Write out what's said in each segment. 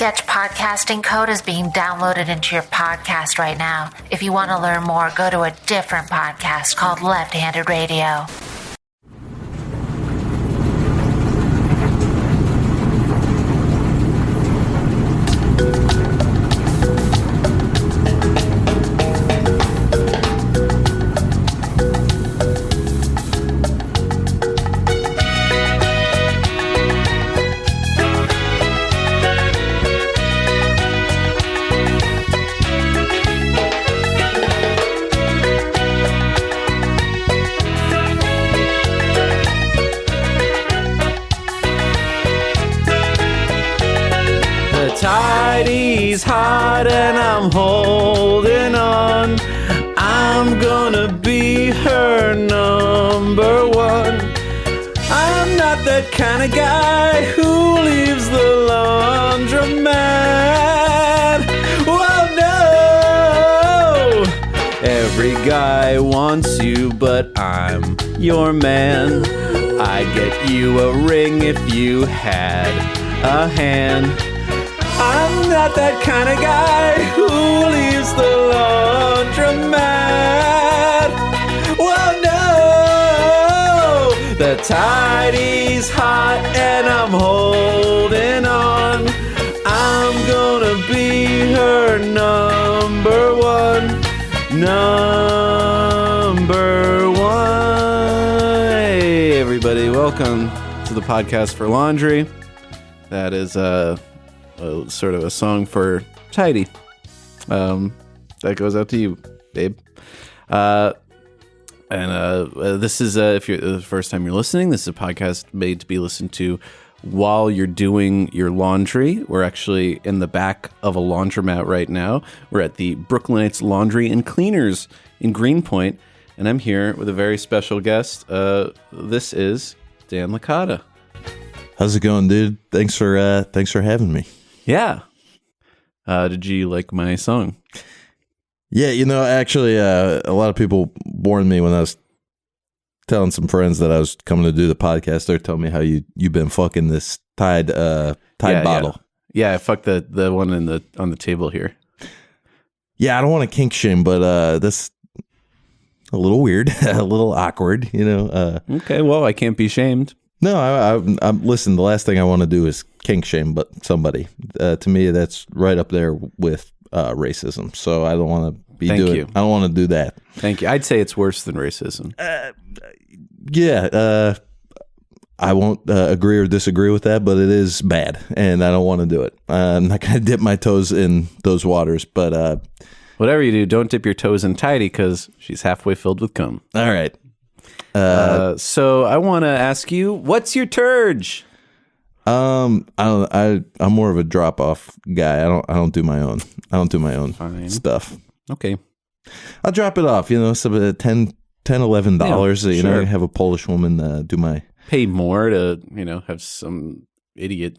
Sketch podcasting code is being downloaded into your podcast right now. If you want to learn more, go to a different podcast called Left Handed Radio. Tidy's hot and I'm holding on. I'm gonna be her number one. I'm not that kind of guy who leaves the laundromat. Whoa, no! Every guy wants you, but I'm your man. I'd get you a ring if you had a hand. I'm not that kind of guy who leaves the laundromat. Whoa, no! The tidy's hot and I'm holding on. I'm gonna be her number one. Number one. Hey, everybody, welcome to the podcast for laundry. That is, sort of a song for Tidy. That goes out to you, babe. This is, if you're the first time you're listening, this is a podcast made to be listened to while you're doing your laundry. We're actually in the back of a laundromat right now. We're at the Brooklynites Laundry and Cleaners in Greenpoint, and I'm here with a very special guest. This is Dan Licata. How's it going, dude? Thanks for having me. Yeah. Did you like my song? Yeah, actually, a lot of people warned me when I was telling some friends that I was coming to do the podcast. They're telling me how you've been fucking this Tide bottle. Yeah, I fucked the one on the table here. Yeah, I don't want to kink shame, but this a little weird, a little awkward, Okay, well, I can't be shamed. No, I'm listen. The last thing I want to do is kink shame, but somebody. To me, that's right up there with racism. So I don't want to be doing. I don't want to do that. Thank you. I'd say it's worse than racism. I won't agree or disagree with that, but it is bad, and I don't want to do it. I'm not going to dip my toes in those waters, but whatever you do, don't dip your toes in Tidy because she's halfway filled with cum. All right. So I want to ask you, what's your turge? I'm more of a drop off guy. I don't do my own. Fine. Stuff. Okay. I'll drop it off, some $10, $11, sure. Have a Polish woman do my pay more to, have some idiot.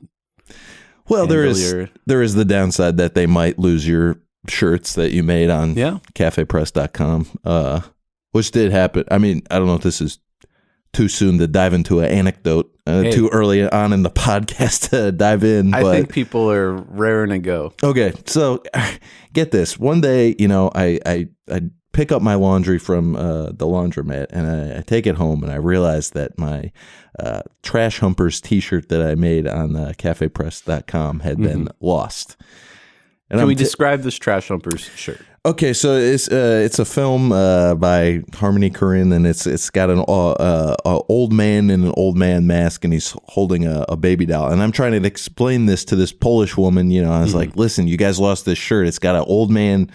Well, there is the downside that they might lose your shirts that you made on cafepress.com. Which did happen. I mean, I don't know if this is too soon to dive into an anecdote, too early on in the podcast to dive in. I think people are raring to go. Okay, so get this. One day, I pick up my laundry from the laundromat, and I take it home, and I realize that my Trash Humpers t-shirt that I made on cafepress.com had been lost. And Can we describe this Trash Humpers shirt? Okay, so it's a film by Harmony Korine, and it's got an old man in an old man mask, and he's holding a baby doll. And I'm trying to explain this to this Polish woman. I was like, "Listen, you guys lost this shirt. It's got an old man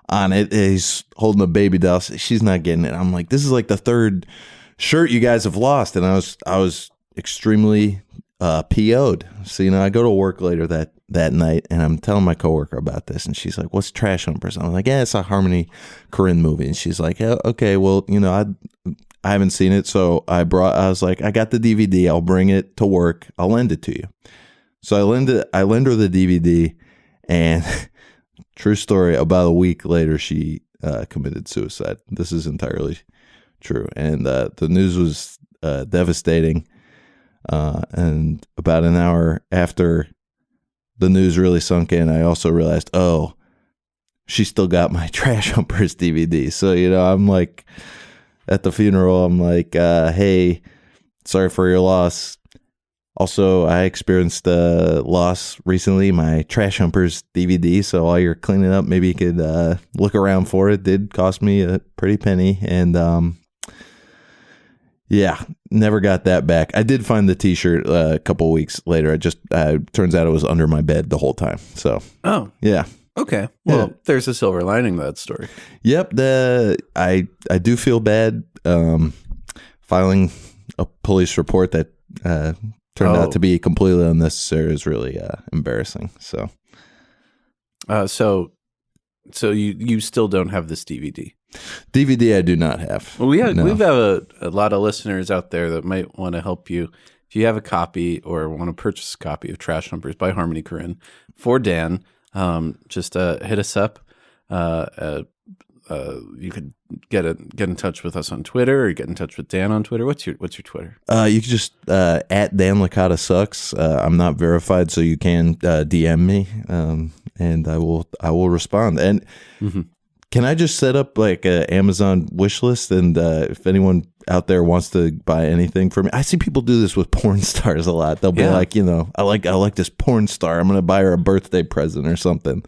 on it. He's holding a baby doll." She's not getting it. I'm like, "This is like the third shirt you guys have lost," and I was extremely PO'd. So I go to work later that night, and I'm telling my coworker about this, and she's like, "What's Trash Humpers?" I'm like, "Yeah, it's a Harmony Korine movie." And she's like, "Yeah, okay, well, I haven't seen it, so I was like, I got the DVD. I'll bring it to work. I'll lend it to you." So I lend her the DVD, and true story, about a week later, she committed suicide. This is entirely true, and the news was devastating. And about an hour after the news really sunk in, I also realized, oh, she still got my Trash Humpers DVD. So, I'm like, at the funeral, I'm like, hey, sorry for your loss. Also, I experienced a loss recently, my Trash Humpers DVD. So while you're cleaning up, maybe you could look around for it. It did cost me a pretty penny. And yeah, never got that back. I did find the T-shirt a couple weeks later. It just turns out it was under my bed the whole time. So, yeah. Okay. Well, there's a silver lining to that story. Yep. I do feel bad filing a police report that turned out to be completely unnecessary is really embarrassing. So, so you still don't have this DVD? DVD I do not have. Well, we have a lot of listeners out there that might want to help you. If you have a copy or want to purchase a copy of Trash Humpers by Harmony Korine for Dan, just hit us up. You could get in touch with us on Twitter, or get in touch with Dan on Twitter. What's your Twitter? You can just at Dan Licata sucks. I'm not verified, so you can DM me, and I will respond. And can I just set up like an Amazon wish list? And if anyone out there wants to buy anything for me, I see people do this with porn stars a lot. They'll be like, I like this porn star. I'm going to buy her a birthday present or something.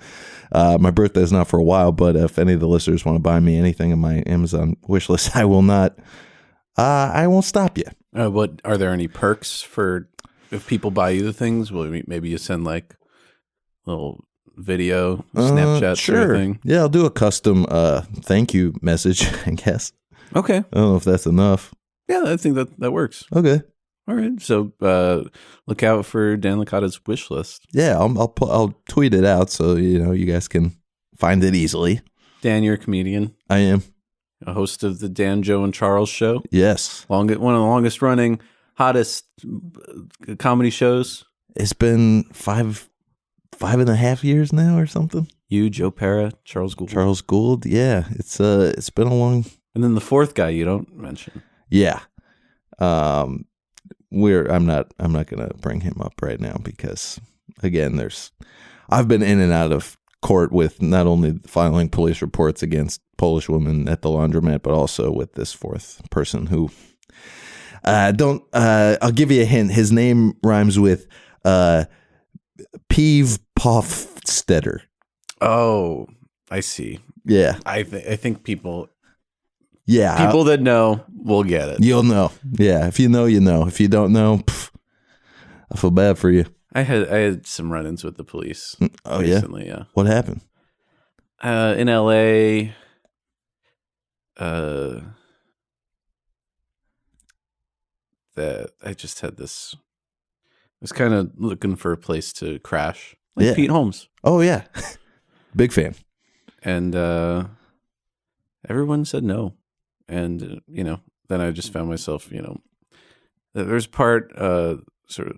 My birthday is not for a while, but if any of the listeners want to buy me anything in my Amazon wish list, I will not. I won't stop you. What are there any perks for if people buy you the things? Well, maybe you send like little video, Snapchat sort of thing. Yeah, I'll do a custom thank you message, I guess. Okay. I don't know if that's enough. Yeah, I think that works. Okay. All right. So look out for Dan Licata's wish list. Yeah, I'll tweet it out so you guys can find it easily. Dan, you're a comedian. I am. A host of the Dan, Joe, and Charles show. Yes. One of the longest running, hottest comedy shows. It's been 5.5 years now or something. You, Joe Pera, Charles Gould. Yeah, it's been a long. And then the fourth guy you don't mention. Yeah. I'm not gonna bring him up right now because again, I've been in and out of court with not only filing police reports against Polish women at the laundromat, but also with this fourth person who I'll give you a hint. His name rhymes with Peeve Pofstetter. Oh, I see. Yeah. I think people Yeah. People that know will get it. You'll know. Yeah. If you know, you know. If you don't know, I feel bad for you. I had some run-ins with the police recently, yeah. What happened? In LA, that I just had this. I was kind of looking for a place to crash, like Pete Holmes. Oh yeah, big fan. And everyone said no, and then I just found myself, there's part sort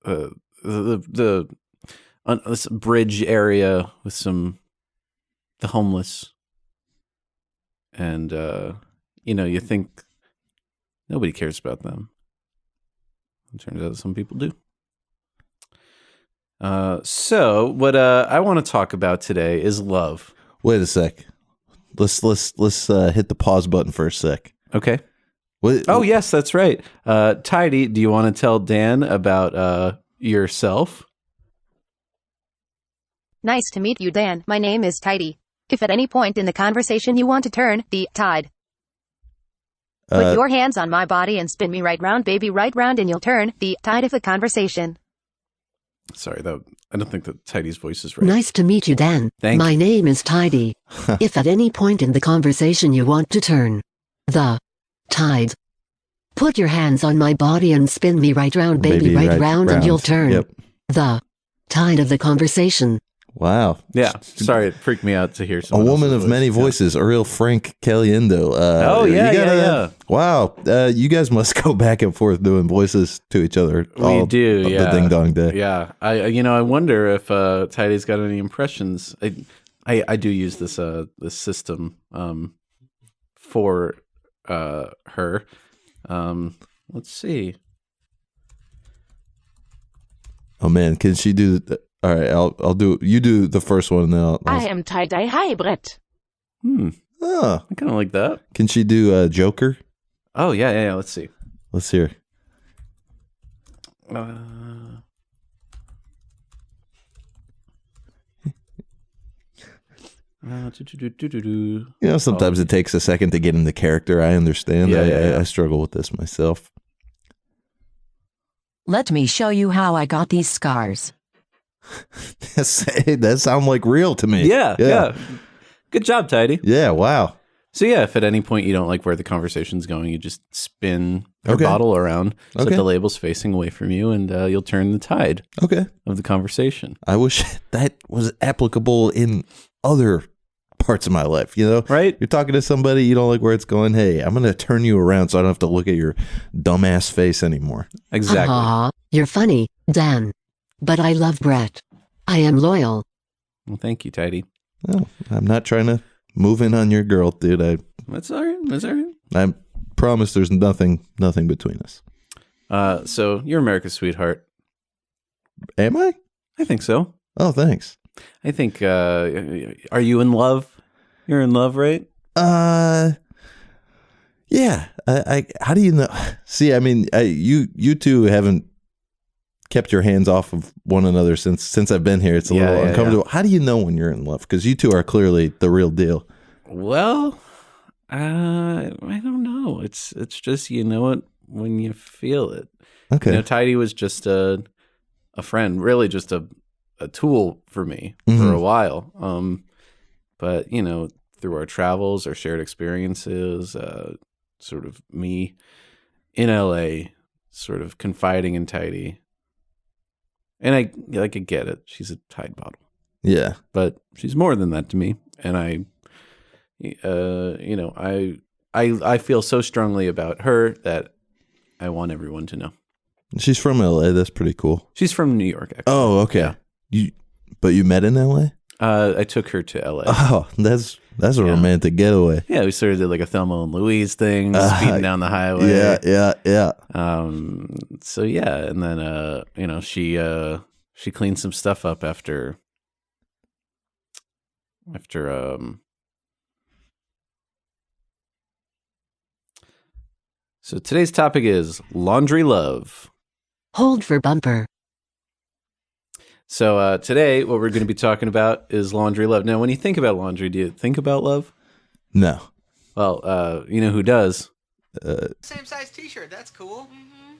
of this bridge area with the homeless, and you think nobody cares about them. It turns out some people do. So what I want to talk about today is love. Wait a sec. Let's hit the pause button for a sec. Okay. Yes, that's right. Tidy, do you want to tell Dan about yourself? Nice to meet you, Dan. My name is Tidy. If at any point in the conversation you want to turn the tide, put your hands on my body and spin me right round, baby, right round, and you'll turn the tide of the conversation. Sorry, I don't think that Tidy's voice is right. Nice to meet you, Dan. My name is Tidy. If at any point in the conversation you want to turn the tide, put your hands on my body and spin me right round, baby, right round, and you'll turn the tide of the conversation. Wow. Yeah. Sorry, it freaked me out to hear a woman of many voices, a real Frank Caliendo. Yeah. Wow. You guys must go back and forth doing voices to each other. We do. The ding dong day. Yeah. I wonder if Tidy's got any impressions. I do use this system for her. Let's see. Oh man, can she do? All right, I'll do. You do the first one, and then I am tie-dye hybrid. Oh, I kind of like that. can she do Joker? Oh yeah. Let's see. Let's hear. You know, sometimes it takes a second to get into character. I understand. I struggle with this myself. Let me show you how I got these scars. That sounds like real to me. Yeah. Good job, Tidy. Yeah, wow. So yeah, if at any point you don't like where the conversation's going, you just spin your bottle around so that the label's facing away from you, and you'll turn the tide of the conversation. I wish that was applicable in other parts of my life, you know? Right? You're talking to somebody, you don't like where it's going. Hey, I'm going to turn you around so I don't have to look at your dumbass face anymore. Exactly. You're funny, Dan. But I love Brett. I am loyal. Well, thank you, Tidy. Oh, I'm not trying to move in on your girl, dude. That's all right. I promise there's nothing between us. So you're America's sweetheart. Am I? I think so. Oh, thanks. I think, are you in love? You're in love, right? Yeah. How do you know? See, I mean, you two haven't kept your hands off of one another since I've been here. It's a little uncomfortable. Yeah. How do you know when you're in love? Because you two are clearly the real deal. Well, I don't know. It's just, you know it when you feel it. Okay. You know, Tidy was just a friend, really just a tool for me for a while. But, you know, through our travels, our shared experiences, sort of me in LA, sort of confiding in Tidy. And I could get it. She's a Tide bottle. Yeah. But she's more than that to me. And I feel so strongly about her that I want everyone to know. She's from LA. That's pretty cool. She's from New York, actually. Oh, okay. Yeah. But you met in LA? I took her to LA. Oh, that's a romantic getaway. Yeah, we sort of did like a Thelma and Louise thing, speeding down the highway. Yeah. So yeah, and then she cleaned some stuff up after So today's topic is laundry love. Hold for bumper. So today, what we're going to be talking about is laundry love. Now, when you think about laundry, do you think about love? No. Well, you know who does? Same size t-shirt, that's cool. Mm-hmm.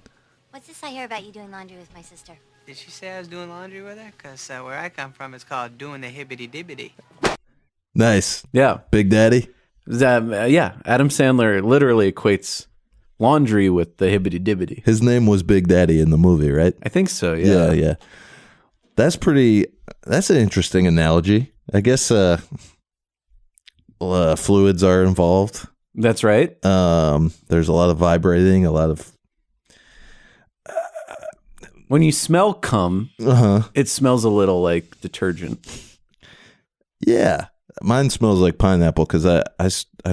What's this I hear about you doing laundry with my sister? Did she say I was doing laundry with her? Because where I come from, it's called doing the hibbity-dibbity. Nice. Yeah. Big Daddy? Yeah. Adam Sandler literally equates laundry with the hibbity-dibbity. His name was Big Daddy in the movie, right? I think so, yeah. Yeah. That's an interesting analogy. I guess fluids are involved. That's right. There's a lot of vibrating, a lot of... When you smell cum, it smells a little like detergent. Yeah. Mine smells like pineapple because I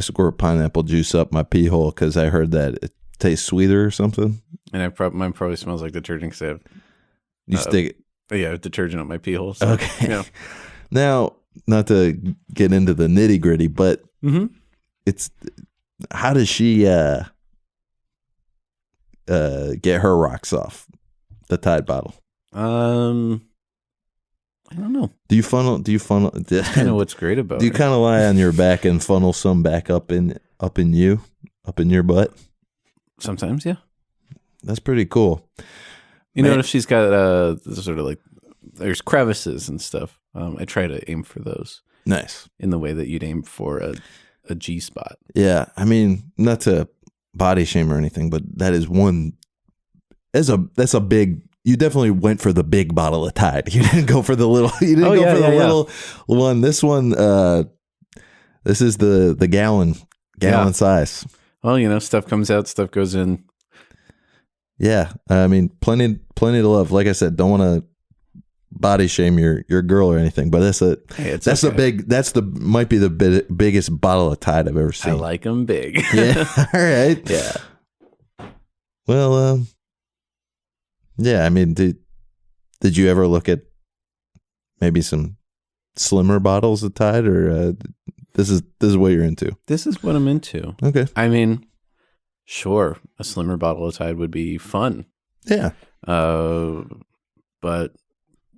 squirt pineapple juice up my pee hole because I heard that it tastes sweeter or something. And mine probably smells like detergent because I have... You stick it... Yeah, detergent up my pee hole. So, okay. Yeah. Now, not to get into the nitty gritty, but it's... How does she get her rocks off the Tide bottle? I don't know. Do you funnel? That's kind of what's great about it. Do you kind of lie on your back and funnel some back up in your butt? Sometimes, yeah. That's pretty cool. You notice she's got sort of like there's crevices and stuff. I try to aim for those. Nice. In the way that you'd aim for a G spot. Yeah, I mean, not to body shame or anything, but that is one. That's a big. You definitely went for the big bottle of Tide. You didn't go for the little. You didn't go for the little one. This one. This is the gallon size. Well, stuff comes out, stuff goes in. Yeah, I mean, plenty to love. Like I said, don't want to body shame your girl or anything, but might be the biggest bottle of Tide I've ever seen. I like them big. Yeah, all right. Yeah. Well, yeah. I mean, did Did you ever look at maybe some slimmer bottles of Tide, or this is what you're into? This is what I'm into. Okay. I mean, sure, a slimmer bottle of Tide would be fun. Yeah. But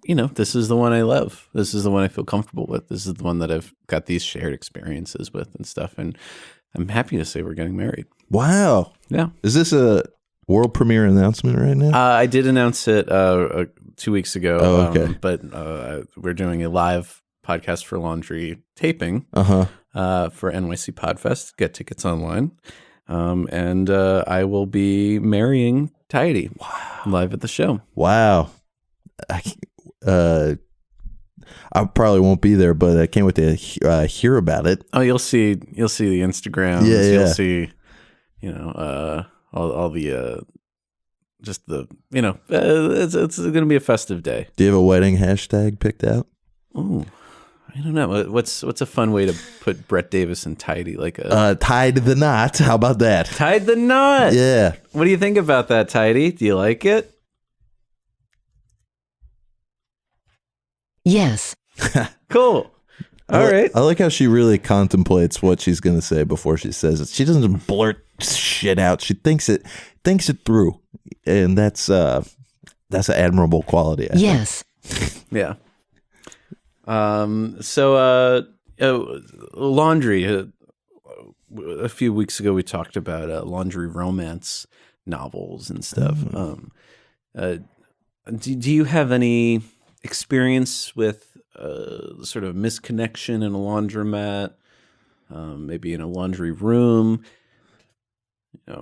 this is the one I love. This is the one I feel comfortable with. This is the one that I've got these shared experiences with and stuff. And I'm happy to say we're getting married. Wow. Yeah. Is this a world premiere announcement right now? I did announce it 2 weeks ago. Oh, okay. But we're doing a live podcast for laundry taping Uh-huh. For NYC Podfest. Get tickets online. And I will be marrying Tidy live at the show. Wow. I probably won't be there, but I can't wait to hear about it. Oh, you'll see the Instagrams. Yeah. You'll see, all the just the it's going to be a festive day. Do you have a wedding hashtag picked out? Oh, I don't know. What's a fun way to put Brett Davis and Tidy, like a tied the knot? How about that? Tied the knot. Yeah. What do you think about that, Tidy? Do you like it? Yes. Cool. All right. I like how she really contemplates what she's going to say before she says it. She doesn't blurt shit out. She thinks it through, and that's an admirable quality. I yes. Yeah. So laundry. A few weeks ago, we talked about laundry romance novels and stuff. Do you have any experience with sort of misconnection in a laundromat, maybe in a laundry room,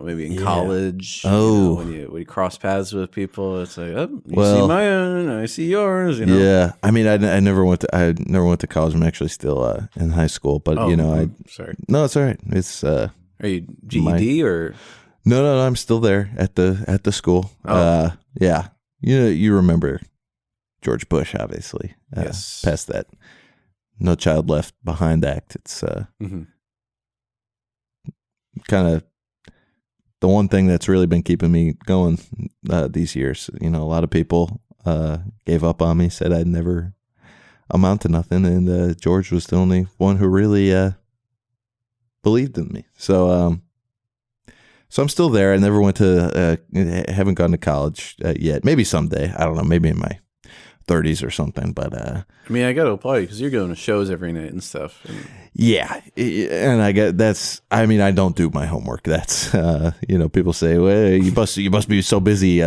maybe in college? When you cross paths with people, it's like, oh, see my own, I see yours. Yeah, I mean, I never went to college. I'm actually still in high school, but I'm sorry. No, it's all right. It's are you GED or? No, I'm still there at the school. Yeah, you remember George Bush, obviously. Yes. Past that No Child Left Behind Act. It's kind of the one thing that's really been keeping me going these years. A lot of people gave up on me, said I'd never amount to nothing, and George was the only one who really believed in me. So I'm still there. I never went to, haven't gone to college yet. Maybe someday. I don't know. Maybe in my 30s or something. But I mean, I got to apply because you're going to shows every night and stuff. Yeah, and I don't do my homework. That's people say, well, you must be so busy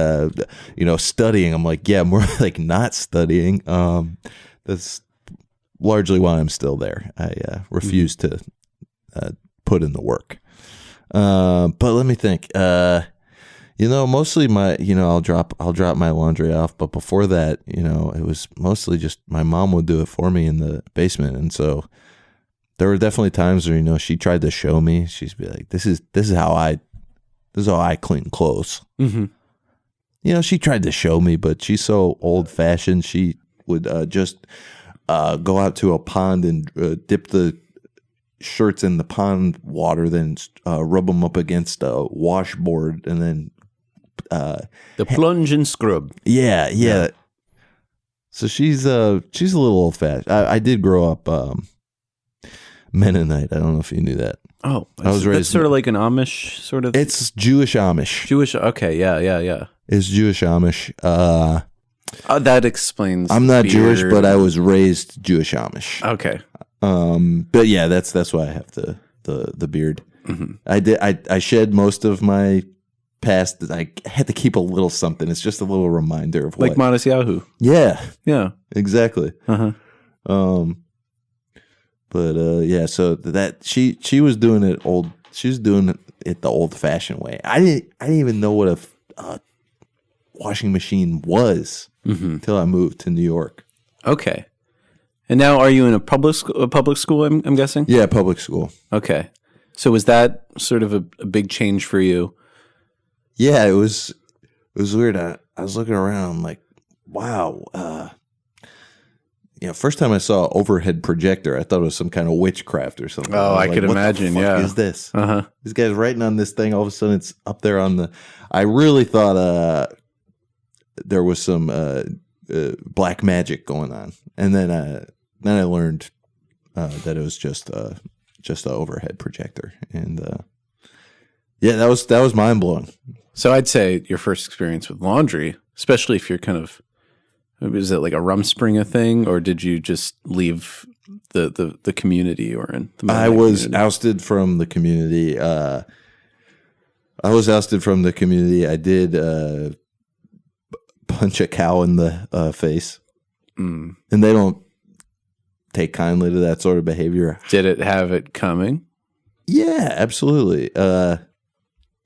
studying. I'm like, yeah, more like not studying. That's largely why I'm still there. I refuse to put in the work. But let me think. Mostly I'll drop my laundry off. But before that, it was mostly just my mom would do it for me in the basement. And so there were definitely times where, she tried to show me. She'd be like, this is how I clean clothes. Mm-hmm. She tried to show me, but she's so old fashioned. She would just go out to a pond and dip the shirts in the pond water, then rub them up against a washboard, and then the plunge and scrub. Yeah. So she's a little old fashioned. I did grow up Mennonite. I don't know if you knew that. Oh, I was raised. That's sort of like an Amish sort of. It's Jewish Amish. Jewish. Okay. Yeah. It's Jewish Amish. That explains. I'm not Jewish, but I was raised Jewish Amish. Okay. But yeah, that's why I have the beard. Mm-hmm. I shed most of my past. I had to keep a little something. It's just a little reminder of like Matisyahu. Yeah, exactly. Uh-huh. So that she was doing it old. She was doing it the old fashioned way. I didn't even know what a washing machine was until I moved to New York. Okay. And now, are you in a public school? I'm guessing. Yeah, public school. Okay. So was that sort of a big change for you? Yeah, it was weird. I was looking around like, wow. First time I saw an overhead projector, I thought it was some kind of witchcraft or something. Oh, I could imagine. What the fuck is this? This guy's writing on this thing. All of a sudden, it's up there on the. I really thought there was some black magic going on. And then I learned that it was just an overhead projector. And that was mind blowing. So I'd say your first experience with laundry, especially if you're kind of, was it like a Rumspringa thing, or did you just leave the community or in? I was ousted from the community. I did punch a cow in the face, and they don't take kindly to that sort of behavior. Did it have it coming? Yeah, absolutely.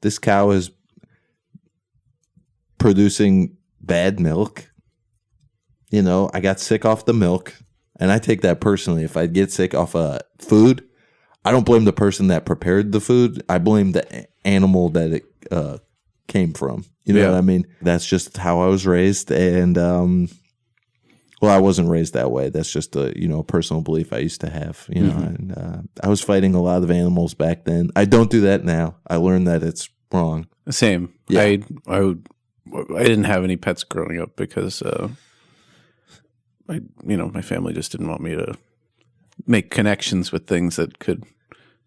This cow is producing bad milk. You know, I got sick off the milk, and I take that personally. If I get sick off food, I don't blame the person that prepared the food. I blame the animal that it came from. You know what I mean? That's just how I was raised, and I wasn't raised that way. That's just a personal belief I used to have. You know, and I was fighting a lot of animals back then. I don't do that now. I learned that it's wrong. Same. Yeah. I didn't have any pets growing up because my family just didn't want me to make connections with things that could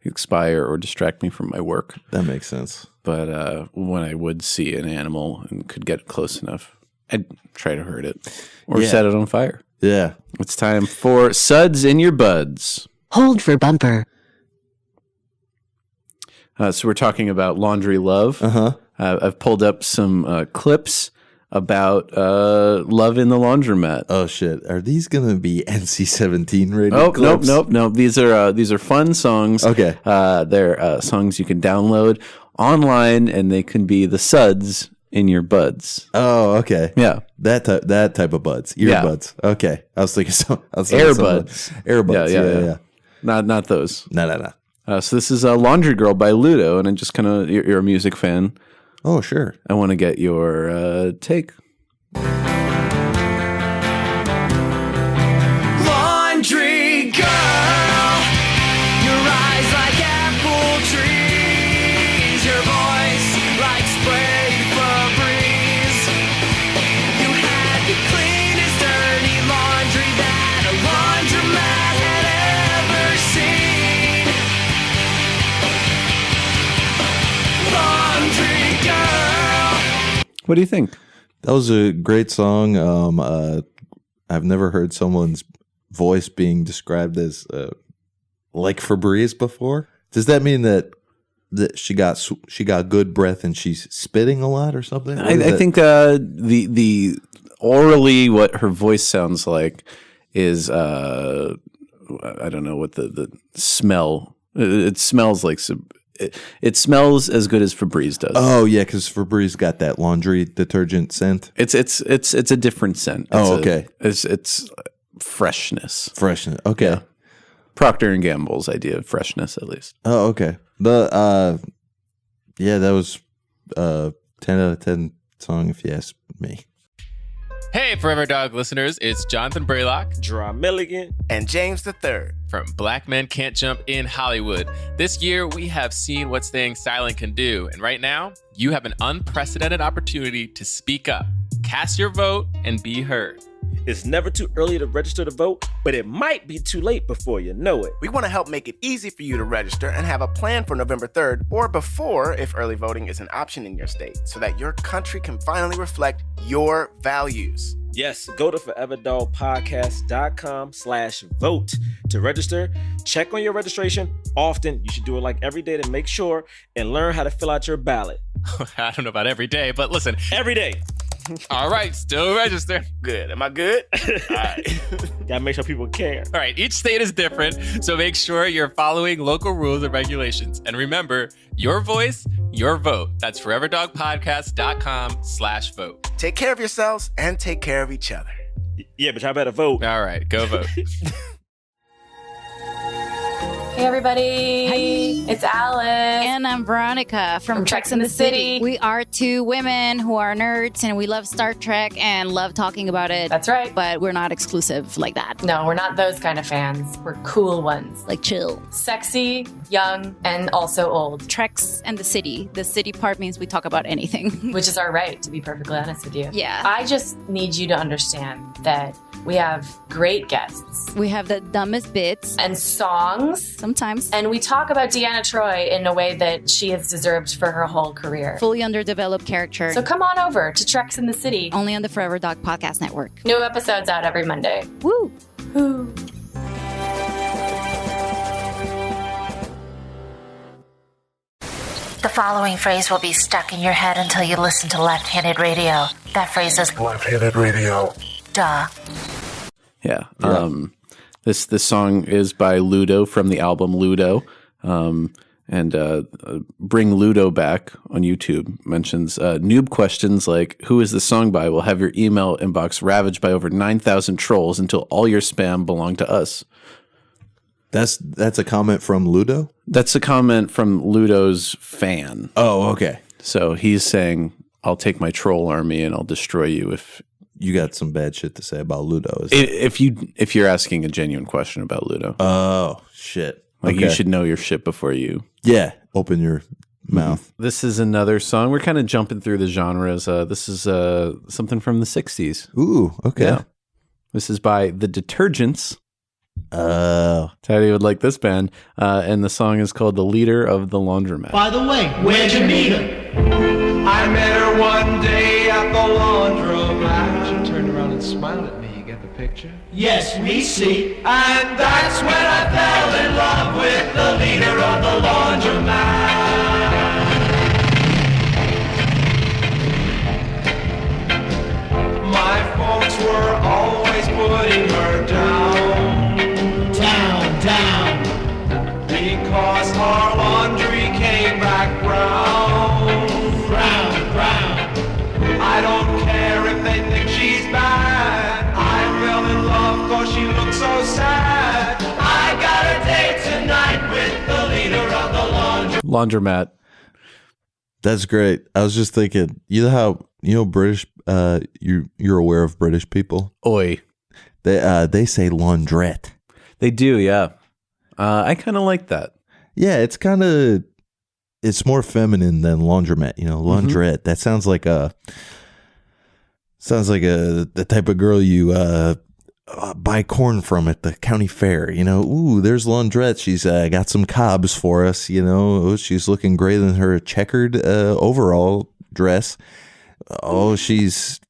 expire or distract me from my work. That makes sense. But when I would see an animal and could get close enough, I'd try to hurt it or set it on fire. Yeah. It's time for Suds in Your Buds. Hold for bumper. So we're talking about laundry love. I've pulled up some clips about love in the laundromat. Oh shit! Are these gonna be NC-17 rated clips? Nope. These are fun songs. Okay. They're songs you can download online, and they can be the suds in your buds. Oh, okay. Yeah. That type of buds. Earbuds. Yeah. Okay. I was thinking Airbuds. Airbuds. Yeah. Not those. No. So this is Laundry Girl by Ludo, and I'm just kind of, you're a music fan. Oh, sure. I want to get your take. Laundry girl, your eyes like apple trees, your voice like spray Febreze. You had the cleanest dirty laundry that a laundromat had ever seen. Laundry girl. What do you think? That was a great song. I've never heard someone's voice being described as like Febreze before. Does that mean that she got good breath and she's spitting a lot or something? I think the orally what her voice sounds like is I don't know what the smell. It smells like it smells as good as Febreze does. Oh yeah, because Febreze got that laundry detergent scent. It's a different scent. Okay. It's freshness. Freshness. Okay. Yeah. Procter and Gamble's idea of freshness, at least. Oh, okay. That was 10 out of 10 song if you ask me. Hey, Forever Dog listeners, it's Jonathan Braylock, Dra Milligan, and James III from Black Men Can't Jump in Hollywood. This year, we have seen what staying silent can do. And right now, you have an unprecedented opportunity to speak up, cast your vote, and be heard. It's never too early to register to vote, but it might be too late before you know it. We want to help make it easy for you to register and have a plan for November 3rd or before if early voting is an option in your state so that your country can finally reflect your values. Yes, go to foreverdogpodcast.com/vote to register. Check on your registration often. You should do it like every day to make sure and learn how to fill out your ballot. I don't know about every day, but listen. Every day. All right, still register. Good. Am I good? All right. Gotta make sure people care. All right, each state is different, so make sure you're following local rules and regulations. And remember, your voice, your vote. That's foreverdogpodcast.com/vote. Take care of yourselves and take care of each other. Yeah, but y'all better vote. All right, go vote. Hey everybody, Hi. It's Alice. And I'm Veronica from Treks in the City. We are two women who are nerds and we love Star Trek and love talking about it. That's right. But we're not exclusive like that. No, we're not those kind of fans. We're cool ones. Like chill. Sexy, young, and also old. Treks and the City. The city part means we talk about anything. Which is our right, to be perfectly honest with you. Yeah. I just need you to understand that we have great guests. We have the dumbest bits. And songs. Sometimes. And we talk about Deanna Troi in a way that she has deserved for her whole career. Fully underdeveloped character. So come on over to Treks in the City. Only on the Forever Dog Podcast Network. New episodes out every Monday. Woo! Woo! The following phrase will be stuck in your head until you listen to Left-Handed Radio. That phrase is Left-Handed Radio. Duh. Yeah. This song is by Ludo from the album Ludo. And Bring Ludo Back on YouTube mentions noob questions like, who is this song by? Will have your email inbox ravaged by over 9,000 trolls until all your spam belong to us. That's a comment from Ludo? That's a comment from Ludo's fan. Oh, okay. So he's saying, I'll take my troll army and I'll destroy you if you got some bad shit to say about Ludo. If you're asking a genuine question about Ludo. Oh, shit. Like you should know your shit before you. Yeah. Open your mouth. This is another song. We're kind of jumping through the genres. This is something from the 60s. Ooh, okay. Yeah. This is by The Detergents. Oh. Teddy would like this band. And the song is called The Leader of the Laundromat. By the way, where'd you meet her? I met her one day at the laundromat. She turned around and smiled at me. You get the picture? Yes, we see. And that's when I fell in love with the leader of the laundromat. My folks were always putting her down. Down. Because our laundry came back brown. I don't care if they think she's bad. I fell in love cause she looked so sad. I got a date tonight with the leader of the Laundromat. That's great. I was just thinking, you know British, you're aware of British people? Oi. They say laundrette. They do, yeah. I kind of like that. Yeah, it's more feminine than laundromat, laundrette. That sounds like the type of girl you buy corn from at the county fair. Ooh, there's laundrette. She's got some cobs for us. She's looking great in her checkered overall dress. Oh, she's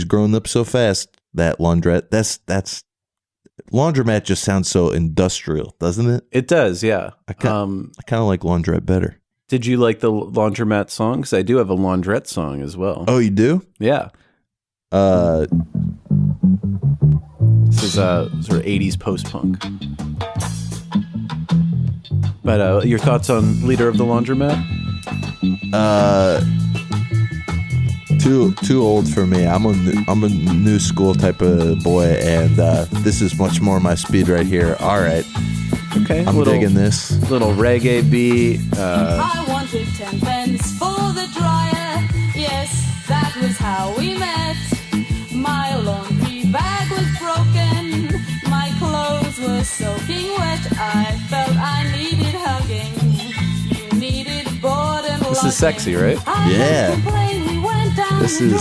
grown up so fast. That laundrette. That's laundromat just sounds so industrial, doesn't it? It does, yeah. I kind of like laundrette better. Did you like the laundromat song? Because I do have a laundrette song as well. Oh, you do? Yeah. This is sort of 80s post-punk. But your thoughts on Leader of the Laundromat? Too old for me. I'm a new school type of boy, and this is much more my speed right here. All right. Okay. I'm digging this. Little reggae beat. I wanted 10 pence for the dryer. Yes, that was how we met. My laundry bag was broken. My clothes were soaking wet. I felt I needed hugging. You needed board and This is sexy, right? Yeah. This is.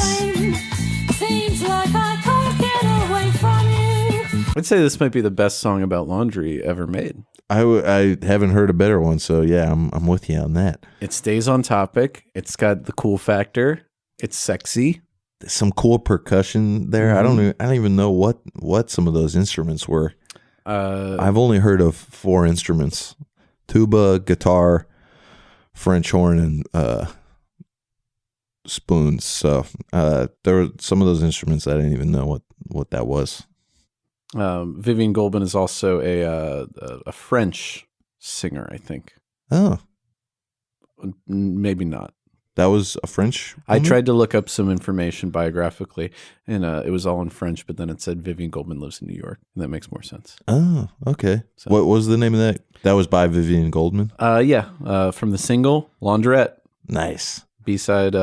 Seems like I can't get away from you. I'd say this might be the best song about laundry ever made. I haven't heard a better one, so yeah, I'm with you on that. It stays on topic. It's got the cool factor. It's sexy. Some cool percussion there. Mm-hmm. I don't even know what some of those instruments were. I've only heard of 4 instruments: tuba, guitar, French horn, and spoons. So there were some of those instruments I didn't even know what that was. Vivian Goldman is also a French singer, I think. Oh, maybe not. That was a French I tried to look up some information biographically, and it was all in French, but then it said Vivian Goldman lives in New York, and that makes more sense. Oh, okay. So, what was the name of that? That was by Vivian Goldman? From the single, Laundrette. Nice. B-side,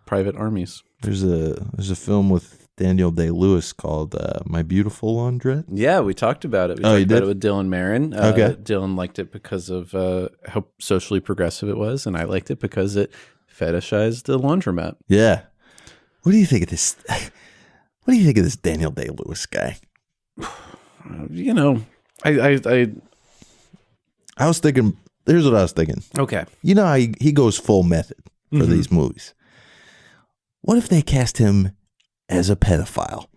Private Armies. There's a film with Daniel Day-Lewis called My Beautiful Laundrette. Yeah, we talked about it. We talked about it with Dylan Marin. Okay. Dylan liked it because of how socially progressive it was, and I liked it because it fetishized the laundromat. Yeah. What do you think of this? What do you think of this Daniel Day-Lewis guy? You know, I was thinking. Here's what I was thinking. Okay. You know how he goes full method for these movies. What if they cast him as a pedophile?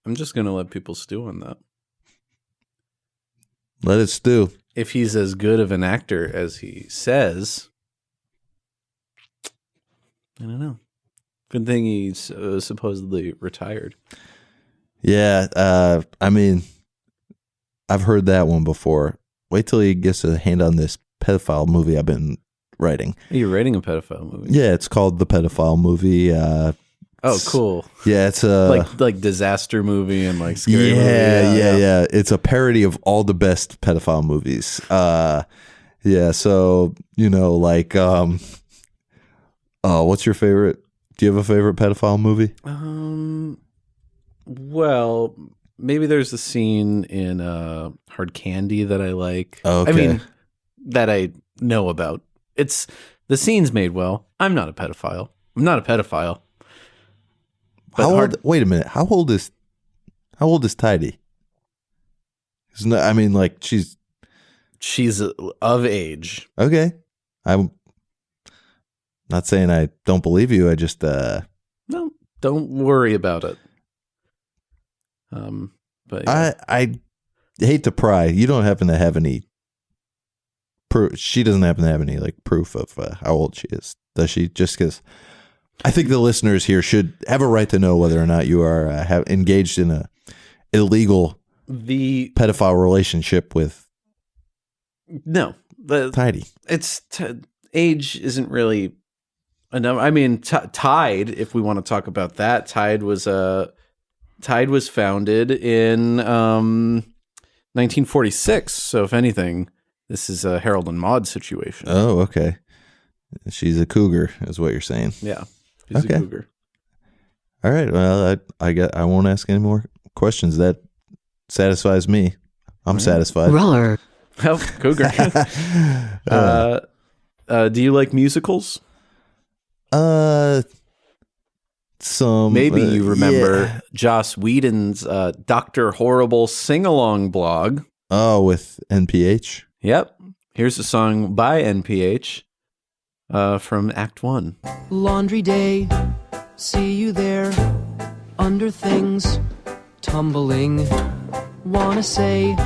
I'm just gonna let people stew on that. Let it stew. If he's as good of an actor as he says, I don't know. Good thing he's supposedly retired. Yeah, I mean, I've heard that one before. Wait till he gets a hand on this pedophile movie I've been writing. You're writing a pedophile movie? Yeah, it's called The Pedophile Movie. Oh, cool. Yeah, it's a like disaster movie and like scary movie. Yeah. It's a parody of all the best pedophile movies. Yeah, so like what's your favorite? Do you have a favorite pedophile movie? Well, maybe there's a scene in Hard Candy that I like. Okay. I mean, that I know about. It's the scene's made well. I'm not a pedophile. Wait a minute. How old is Tidy? I mean, like she's of age. Okay. I'm not saying I don't believe you. I just no, don't worry about it. But yeah. I hate to pry. You don't happen to have any proof? She doesn't happen to have any like proof of how old she is, does she? Just because I think the listeners here should have a right to know whether or not you are engaged in a illegal pedophile relationship with. No, Tidy. It's age isn't really enough. I mean, Tide. If we want to talk about that, Tide was founded in 1946. So, if anything, this is a Harold and Maude situation. Oh, okay. She's a cougar, is what you're saying. Yeah, she's a cougar. All right. Well, I won't ask any more questions. That satisfies me. I'm satisfied. Roar. Oh, cougar. Do you like musicals? Some maybe you remember Joss Whedon's Dr. Horrible sing-along blog. Oh, with NPH. Yep. Here's a song by NPH from Act 1. Laundry day, see you there, under things, tumbling. Wanna say,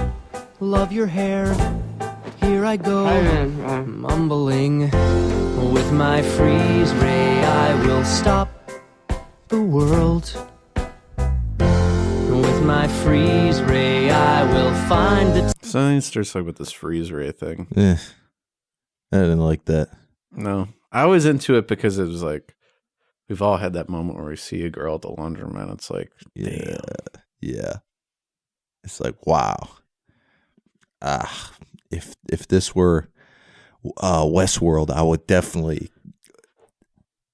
love your hair, here I go, mumbling. With my freeze ray, I will stop the world. With my freeze ray, I will find the... So he starts talking about this freeze ray thing. I didn't like that. No. I was into it because it was like, we've all had that moment where we see a girl at the laundromat. It's like, damn. Yeah. It's like, wow. If this were Westworld, I would definitely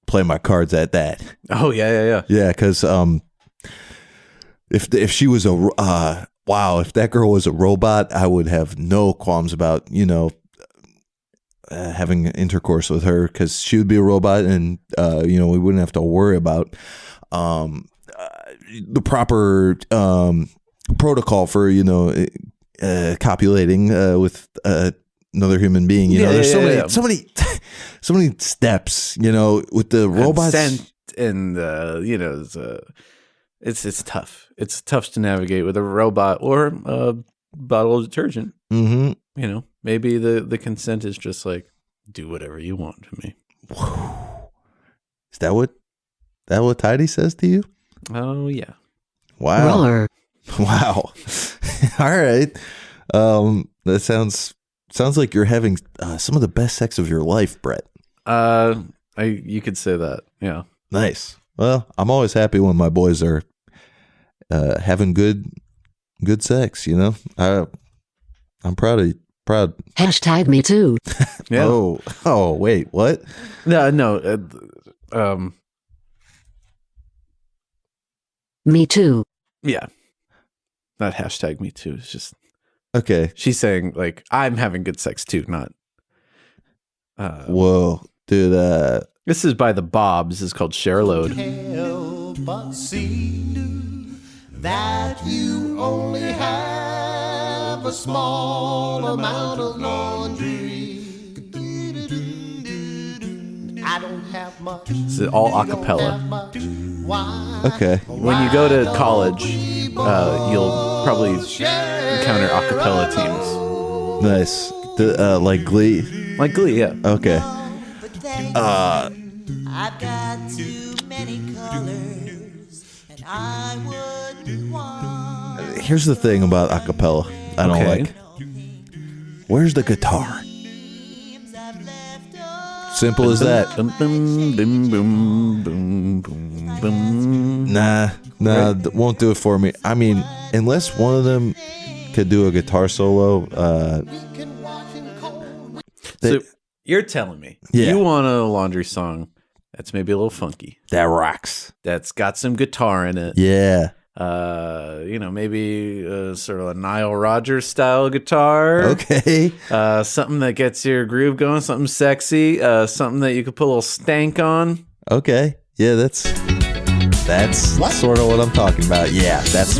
play my cards at that. Oh, yeah. Yeah, because if she was if that girl was a robot, I would have no qualms about, having intercourse with her, because she would be a robot, and we wouldn't have to worry about the proper protocol for copulating with another human being. There's so many steps. With the robots, consent and it's tough. It's tough to navigate with a robot or a bottle of detergent. Mm-hmm. Maybe the consent is just like, do whatever you want to me. Is that what Tidy says to you? Oh yeah. Wow. Roar. Wow. All right. That sounds sounds like you're having some of the best sex of your life, Brett. You could say that. Yeah. Nice. Well, I'm always happy when my boys are having good sex. You know, I'm proud. Hashtag me too. Yeah. Oh, wait, what? No. Me too. Yeah. Not hashtag me too. It's just okay. She's saying like I'm having good sex too, not. Whoa, dude. This is by the Bobs. This is called Share a Load. But see that you only have a small amount of laundry. I don't have much. This is all a cappella. Okay. When you go to college, you'll probably encounter a cappella teams. Nice. Like Glee. Like Glee, yeah. Okay. I've got too many colors, and I wouldn't want. Here's the thing about acapella I don't like. Where's the guitar? Simple as that. Nah, won't do it for me. I mean, unless one of them could do a guitar solo. So you're telling me you want a laundry song that's maybe a little funky. That rocks. That's got some guitar in it. Yeah. Maybe sort of a Nile Rodgers style guitar. Okay. Something that gets your groove going, something sexy, something that you could put a little stank on. Okay. Yeah, that's sort of what I'm talking about. Yeah, that's.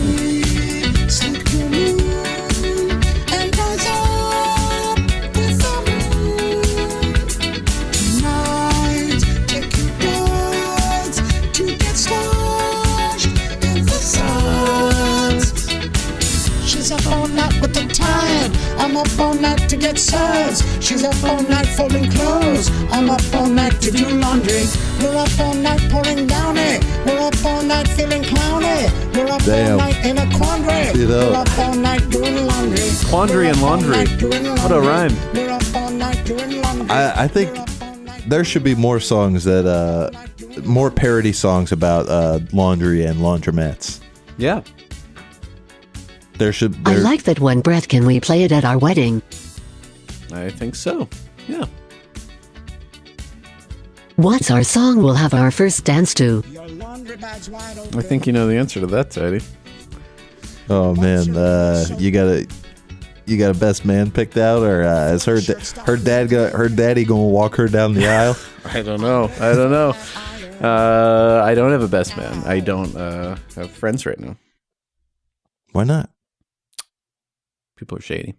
I'm up all night to get suds. She's up all night folding clothes. I'm up all night to do laundry. We're up all night pouring downy. We're up all night feeling clowny. We're up all night in a quandary. We're up all night doing laundry. Quandary and laundry. What a rhyme. We're up all night doing laundry. I think there should be more songs more parody songs about laundry and laundromats. Yeah. I like that one, Brett. Can we play it at our wedding? I think so. Yeah. What's our song we'll have our first dance to? I think you know the answer to that, Tidy. Oh man, you got a best man picked out, or is her daddy gonna walk her down the aisle? I don't know. I don't have a best man. I don't have friends right now. Why not? People are shady.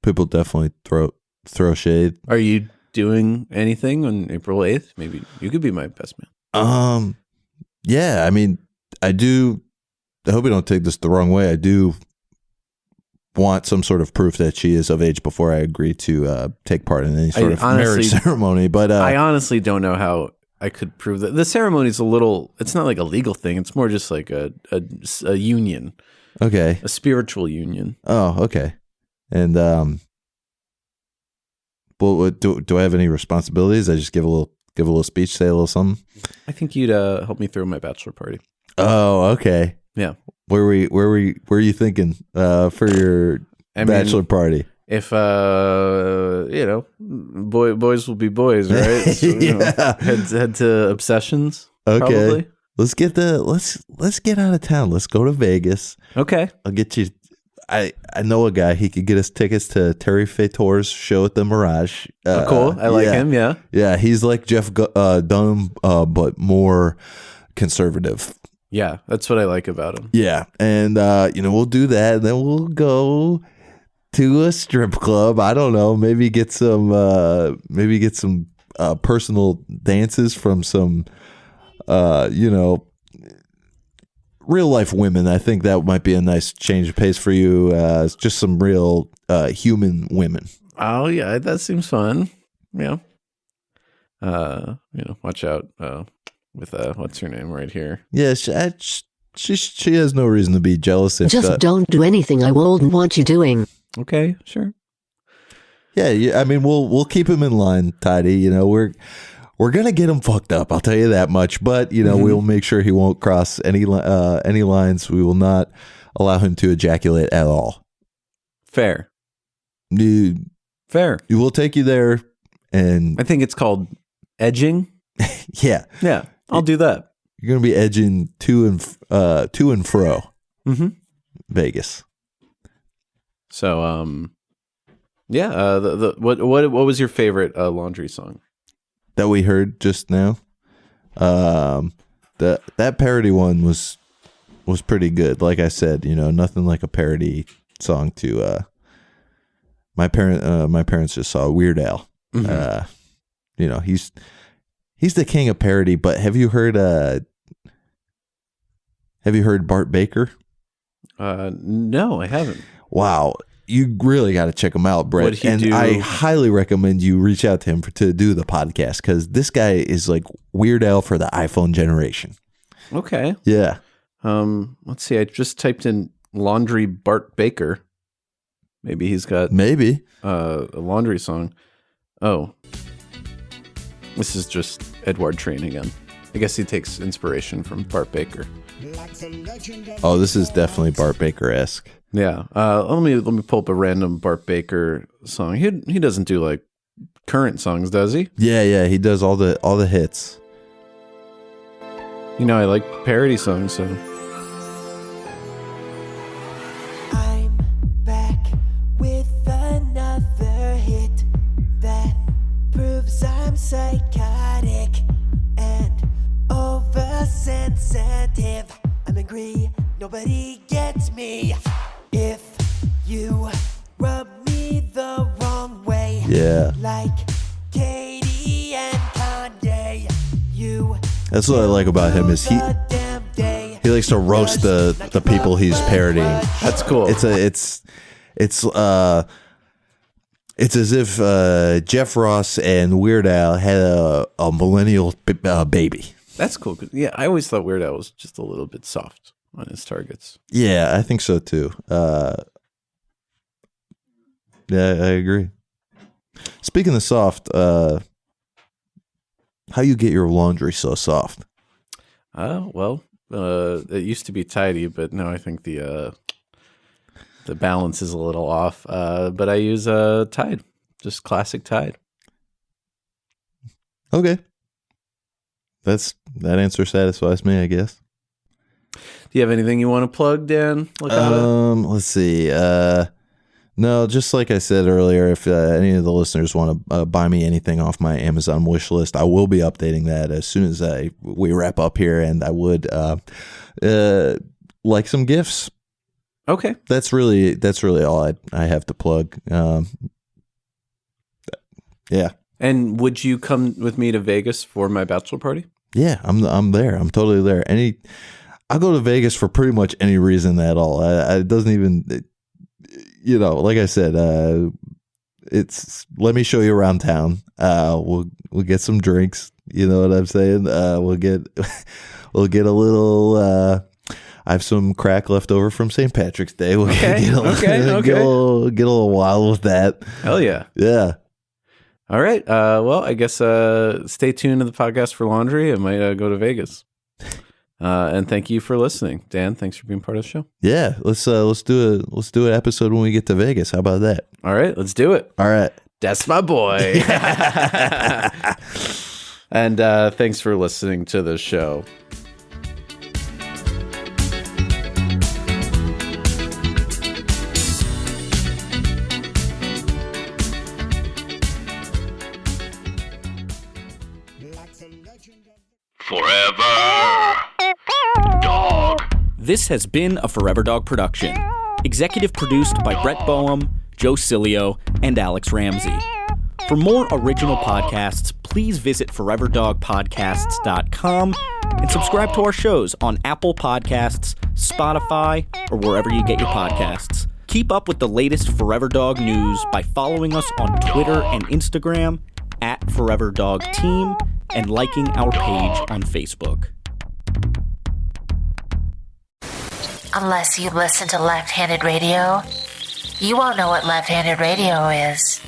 People definitely throw shade. Are you doing anything on April 8th? Maybe you could be my best man. Yeah, I mean, I do. I hope you don't take this the wrong way. I do want some sort of proof that she is of age before I agree to take part in any sort of marriage ceremony. But I honestly don't know how I could prove that. The ceremony is it's not like a legal thing. It's more just like a union. Okay. A spiritual union. Oh, okay. And well, do I have any responsibilities? I just give a little speech, say a little something. I think you'd help me throw my bachelor party. Oh, okay. Yeah. Where were you thinking for your bachelor party? If boys will be boys, right? So, head to Obsessions. Okay. Probably. Let's get out of town. Let's go to Vegas. Okay. I'll get you. I know a guy. He could get us tickets to Terry Fator's show at the Mirage. Cool. I like him. Yeah. Yeah. He's like Jeff Dunham, but more conservative. Yeah, that's what I like about him. Yeah, and we'll do that, and then we'll go to a strip club. I don't know. Maybe get some personal dances from some. Real life women. I think that might be a nice change of pace for you. Just some real human women. Oh yeah, that seems fun. Yeah. Watch out with what's her name right here. Yeah, she has no reason to be jealous. Just don't do anything I wouldn't want you doing. Okay, sure. Yeah, I mean, we'll keep him in line, Tidy. You know, we're gonna get him fucked up. I'll tell you that much. But you know, we'll make sure he won't cross any lines. We will not allow him to ejaculate at all. Fair. Fair. We will take you there, and I think it's called edging. Yeah. I'll do that. You're gonna be edging to and fro. Mm-hmm. Vegas. So, what was your favorite laundry song that we heard just now? That parody one was pretty good. Like I said, you know, nothing like a parody song to my parents just saw Weird Al. Mm-hmm. You know, he's the king of parody. But have you heard Bart Baker? No, I haven't. Wow. You really got to check him out, Brett. What'd he do? I highly recommend you reach out to him to do the podcast, because this guy is like Weird Al for the iPhone generation. Okay. Yeah. Let's see. I just typed in laundry Bart Baker. Maybe he's got a laundry song. Oh, this is just Edward Train again. I guess he takes inspiration from Bart Baker. Oh, this is definitely Bart Baker-esque. Yeah. Let me pull up a random Bart Baker song. He doesn't do like current songs, does he? Yeah. He does all the hits. You know, I like parody songs, so. I'm back with another hit that proves I'm psychotic and oversensitive. I'm angry, nobody gets me. If you rub me the wrong way, like Katie and Kanye, that's what I like about him is he likes to roast the people he's parodying. That's cool. It's as if Jeff Ross and Weird Al had a millennial baby. That's cool. Yeah, I always thought Weird Al was just a little bit soft on his targets. Yeah, I think so too. Yeah, I agree. Speaking of soft, how you get your laundry so soft? Well, it used to be tidy, but now I think the balance is a little off. But I use Tide, just classic Tide. Okay. That answer satisfies me, I guess. Do you have anything you want to plug, Dan? Let's see. No, just like I said earlier, if any of the listeners want to buy me anything off my Amazon wish list, I will be updating that as soon as we wrap up here, and I would like some gifts. Okay, that's really all I have to plug. Yeah. And would you come with me to Vegas for my bachelor party? Yeah, I'm there. I'm totally there. I'll go to Vegas for pretty much any reason at all. It doesn't even, you know, like I said, it's let me show you around town. We'll get some drinks. You know what I'm saying? We'll get a little. I have some crack left over from St. Patrick's Day. We'll get a little wild with that. Hell yeah. Yeah. All right. Well, I guess stay tuned to the podcast for laundry. I might go to Vegas. And thank you for listening, Dan. Thanks for being part of the show. Yeah, let's do an episode when we get to Vegas. How about that? All right, let's do it. All right, that's my boy. And thanks for listening to the show. Forever Dog. This has been a Forever Dog production. Executive produced by Brett Boehm, Joe Cilio, and Alex Ramsey. For more original podcasts, please visit foreverdogpodcasts.com and subscribe to our shows on Apple Podcasts, Spotify, or wherever you get your podcasts. Keep up with the latest Forever Dog news by following us on Twitter and Instagram @ForeverDogTeam and liking our page on Facebook. Unless you listen to Left-Handed Radio, you won't know what Left-Handed Radio is.